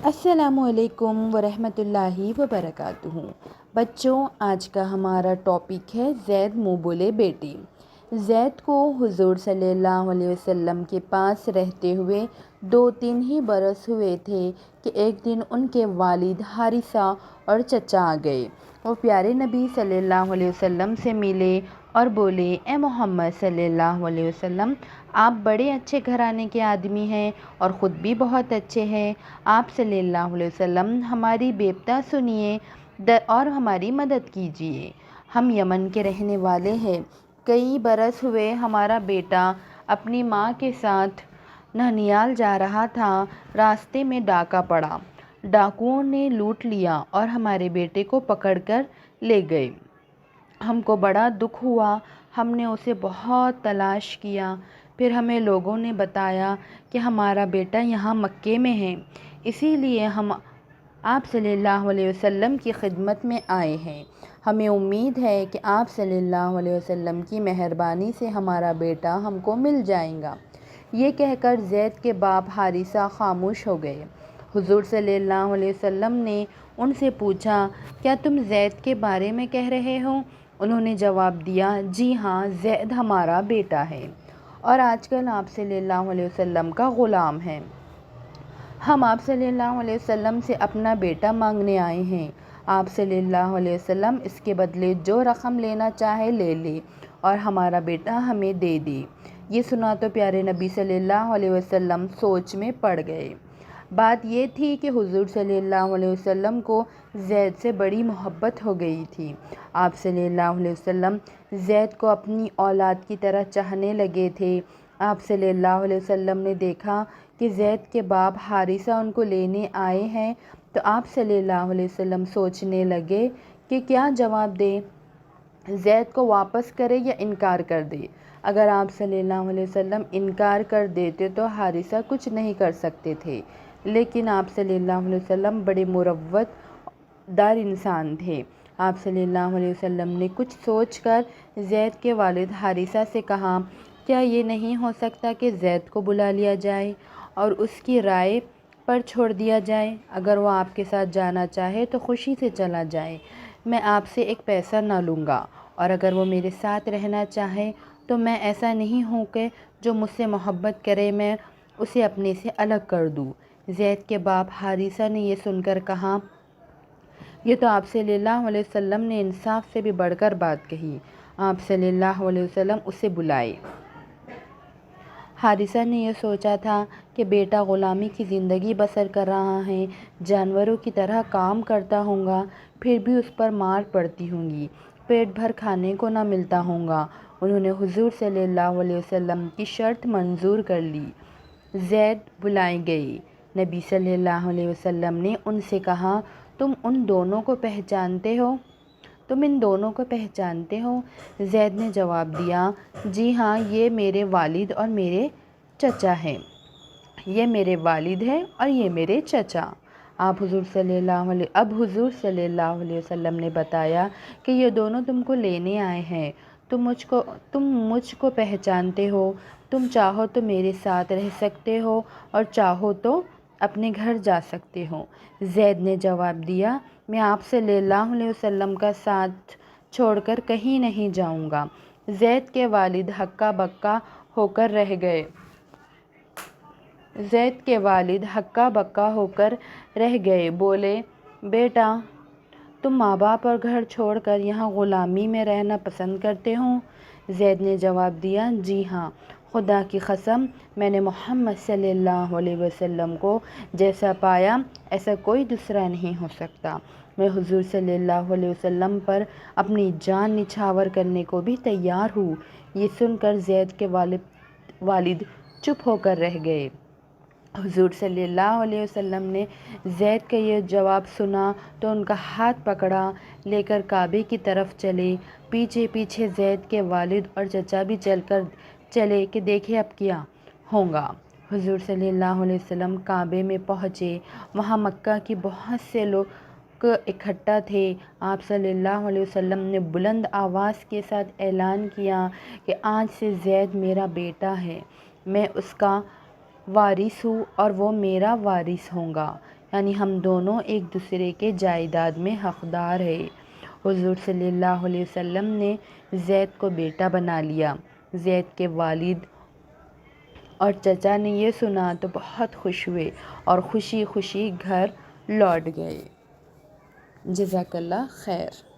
السلام علیکم ورحمۃ اللہ وبرکاتہ۔ بچوں، آج کا ہمارا ٹاپک ہے زید منہ بولے بیٹے۔ زید کو حضور صلی اللہ علیہ وسلم کے پاس رہتے ہوئے 2-3 ہی برس ہوئے تھے کہ ایک دن ان کے والد حارثہ اور چچا آ گئے۔ وہ پیارے نبی صلی اللہ علیہ وسلم سے ملے اور بولے، اے محمد صلی اللہ علیہ وسلم، آپ بڑے اچھے گھرانے کے آدمی ہیں اور خود بھی بہت اچھے ہیں۔ آپ صلی اللہ علیہ وسلم ہماری بیپتا سنیے اور ہماری مدد کیجیے۔ ہم یمن کے رہنے والے ہیں۔ کئی برس ہوئے ہمارا بیٹا اپنی ماں کے ساتھ ننیال جا رہا تھا، راستے میں ڈاکہ پڑا۔ ڈاکوؤں نے لوٹ لیا اور ہمارے بیٹے کو پکڑ کر لے گئے۔ ہم کو بڑا دکھ ہوا، ہم نے اسے بہت تلاش کیا، پھر ہمیں لوگوں نے بتایا کہ ہمارا بیٹا یہاں مکے میں ہے، اسی لیے ہم آپ صلی اللہ علیہ وسلم کی خدمت میں آئے ہیں۔ ہمیں امید ہے کہ آپ صلی اللہ علیہ وسلم کی مہربانی سے ہمارا بیٹا ہم کو مل جائے گا۔ یہ کہہ کر زید کے باپ حارثہ خاموش ہو گئے۔ حضور صلی اللہ علیہ وسلم نے ان سے پوچھا، کیا تم زید کے بارے میں کہہ رہے ہو؟ انہوں نے جواب دیا، جی ہاں، زید ہمارا بیٹا ہے اور آج کل آپ صلی اللہ علیہ وسلم کا غلام ہے۔ ہم آپ صلی اللہ علیہ وسلم سے اپنا بیٹا مانگنے آئے ہیں۔ آپ صلی اللہ علیہ وسلم اس کے بدلے جو رقم لینا چاہے لے لے اور ہمارا بیٹا ہمیں دے دے۔ یہ سنا تو پیارے نبی صلی اللہ علیہ وسلم سوچ میں پڑ گئے۔ بات یہ تھی کہ حضور صلی اللہ علیہ وسلم کو زید سے بڑی محبت ہو گئی تھی۔ آپ صلی اللہ علیہ وسلم زید کو اپنی اولاد کی طرح چاہنے لگے تھے۔ آپ صلی اللہ علیہ وسلم نے دیکھا کہ زید کے باپ حارثہ ان کو لینے آئے ہیں تو آپ صلی اللہ علیہ وسلم سوچنے لگے کہ کیا جواب دے، زید کو واپس کرے یا انکار کر دے۔ اگر آپ صلی اللہ علیہ وسلم انکار کر دیتے تو حارثہ کچھ نہیں کر سکتے تھے، لیکن آپ صلی اللہ علیہ وسلم بڑے مروت دار انسان تھے۔ آپ صلی اللہ علیہ وسلم نے کچھ سوچ کر زید کے والد حارثہ سے کہا، کیا یہ نہیں ہو سکتا کہ زید کو بلا لیا جائے اور اس کی رائے پر چھوڑ دیا جائے؟ اگر وہ آپ کے ساتھ جانا چاہے تو خوشی سے چلا جائے، میں آپ سے ایک پیسہ نہ لوں گا، اور اگر وہ میرے ساتھ رہنا چاہے تو میں ایسا نہیں ہوں کہ جو مجھ سے محبت کرے میں اسے اپنے سے الگ کر دوں۔ زید کے باپ حارثہ نے یہ سن کر کہا، یہ تو آپ صلی اللہ علیہ وسلم نے انصاف سے بھی بڑھ کر بات کہی۔ آپ صلی اللہ علیہ وسلم اسے بلائے۔ حارثہ نے یہ سوچا تھا کہ بیٹا غلامی کی زندگی بسر کر رہا ہے، جانوروں کی طرح کام کرتا ہوگا، پھر بھی اس پر مار پڑتی ہوگی، پیٹ بھر کھانے کو نہ ملتا ہوگا۔ انہوں نے حضور صلی اللہ علیہ وسلم کی شرط منظور کر لی۔ زید بلائے گئے۔ نبی صلی اللہ علیہ وسلم نے ان سے کہا، تم ان دونوں کو پہچانتے ہو؟ تم ان دونوں کو پہچانتے ہو؟ زید نے جواب دیا، جی ہاں، یہ میرے والد اور میرے چچا ہیں۔ یہ میرے والد ہیں اور یہ میرے چچا۔ اب حضور صلی اللہ علیہ وسلم نے بتایا کہ یہ دونوں تم کو لینے آئے ہیں۔ تم مجھ کو پہچانتے ہو، تم چاہو تو میرے ساتھ رہ سکتے ہو اور چاہو تو اپنے گھر جا سکتے ہو۔ زید نے جواب دیا، میں آپ صلی اللہ علیہ وسلم کا ساتھ چھوڑ کر کہیں نہیں جاؤں گا۔ زید کے والد ہکا بکا ہو کر رہ گئے، بولے، بیٹا، تم ماں باپ اور گھر چھوڑ کر یہاں غلامی میں رہنا پسند کرتے ہو؟ زید نے جواب دیا، جی ہاں، خدا کی قسم، میں نے محمد صلی اللہ علیہ وسلم کو جیسا پایا ایسا کوئی دوسرا نہیں ہو سکتا۔ میں حضور صلی اللہ علیہ وسلم پر اپنی جان نچھاور کرنے کو بھی تیار ہوں۔ یہ سن کر زید کے والد چپ ہو کر رہ گئے۔ حضور صلی اللہ علیہ وسلم نے زید کا یہ جواب سنا تو ان کا ہاتھ پکڑا لے کر کعبے کی طرف چلے۔ پیچھے پیچھے زید کے والد اور چچا بھی چلے کہ دیکھیں اب کیا ہوگا۔ حضور صلی اللہ علیہ وسلم کعبے میں پہنچے۔ وہاں مکہ کے بہت سے لوگ اکٹھا تھے۔ آپ صلی اللہ علیہ وسلم نے بلند آواز کے ساتھ اعلان کیا کہ آج سے زید میرا بیٹا ہے، میں اس کا وارث ہوں اور وہ میرا وارث ہوگا۔ یعنی ہم دونوں ایک دوسرے کے جائیداد میں حقدار ہیں۔ حضور صلی اللہ علیہ وسلم نے زید کو بیٹا بنا لیا۔ زید کے والد اور چچا نے یہ سنا تو بہت خوش ہوئے اور خوشی خوشی گھر لوٹ گئے۔ جزاک اللہ خیر۔